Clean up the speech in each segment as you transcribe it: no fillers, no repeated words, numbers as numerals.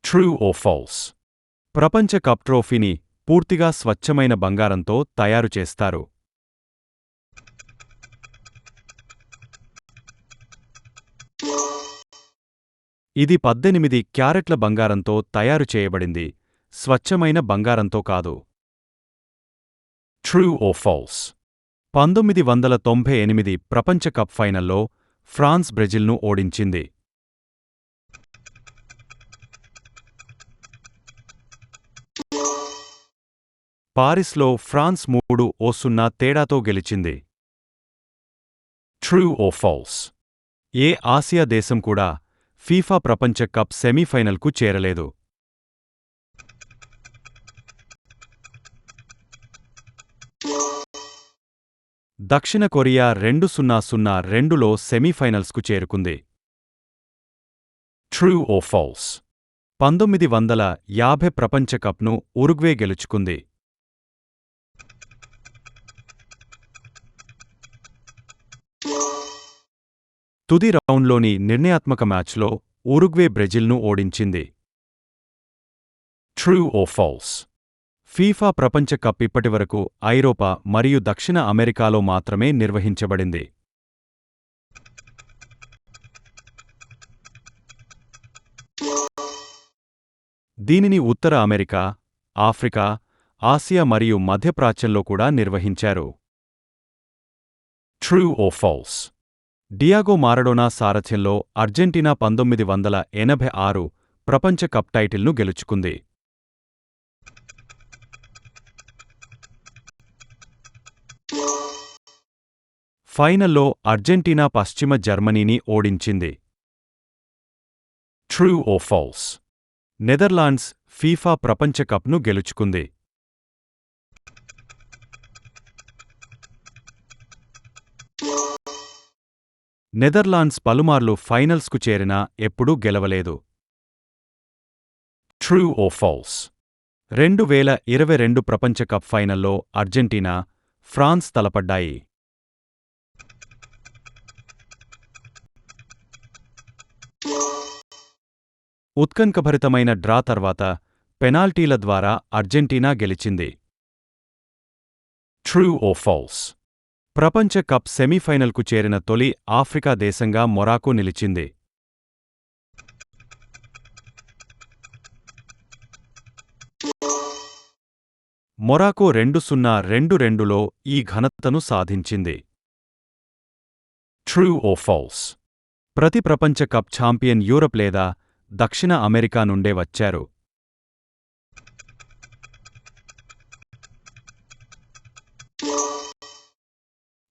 True or false? ప్రపంచ cup ట్రోఫీని పూర్తిగా స్వచ్ఛమైన బంగారంతో తయారు చేస్తారు. ఇది 18 క్యారెట్ల బంగారంతో తయారు చేయబడింది, స్వచ్ఛమైన బంగారంతో కాదు. True or false? 1998 ప్రపంచ కప్ ఫైనల్లో ఫ్రాన్స్ బ్రెజిల్ను ఓడించింది. పారిస్లో ఫ్రాన్స్ 3-0 తేడాతో గెలిచింది. True or false? A Asia దేశం కూడా ఫీఫా ప్రపంచ కప్ సెమీఫైనల్కు చేరలేదు. దక్షిణ కొరియా 2002లో సెమీఫైనల్స్కు చేరుకుంది. True or false? 1950 ప్రపంచ కప్ను ఉరుగ్వే గెలుచుకుంది. తుది రౌండ్లోని నిర్ణయాత్మక మ్యాచ్లో ఉరుగ్వే బ్రెజిల్ను ఓడించింది. True or false? ఫీఫా ప్రపంచ కప్ ఇప్పటివరకు ఐరోపా మరియు దక్షిణ అమెరికాలో మాత్రమే నిర్వహించబడింది. దీనిని ఉత్తర అమెరికా, ఆఫ్రికా, ఆసియా మరియు మధ్యప్రాచ్యంలో కూడా నిర్వహించారు. True or false? Diego Maradona సారథ్యంలో అర్జెంటీనా 1986 ప్రపంచ కప్ టైటిల్ను గెలుచుకుంది. ఫైనల్లో అర్జెంటీనా పశ్చిమ జర్మనీని ఓడించింది. True or false? Netherlands FIFA ప్రపంచ కప్ను గెలుచుకుంది. నెదర్లాండ్స్ పలుమార్లు ఫైనల్స్కు చేరినా ఎప్పుడూ గెలవలేదు. True or false? 2022 ప్రపంచ కప్ ఫైనల్లో అర్జెంటీనా, ఫ్రాన్స్ తలపడ్డాయి. ఉత్కంఠభరితమైన డ్రా తర్వాత పెనాల్టీల ద్వారా అర్జెంటీనా గెలిచింది. True or false? ప్రపంచ కప్ సెమీఫైనల్కు చేరిన తొలి ఆఫ్రికా దేశంగా మొరాకో నిలిచింది. మొరాకో 2022లో ఈ ఘనతను సాధించింది. True or false? ప్రతి ప్రపంచ కప్ ఛాంపియన్ యూరప్ లేదా దక్షిణ అమెరికా నుండే వచ్చారు.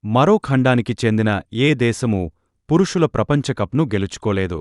మరో ఖండానికి చెందిన ఏ దేశమూ పురుషుల ప్రపంచ కప్ను గెలుచుకోలేదు.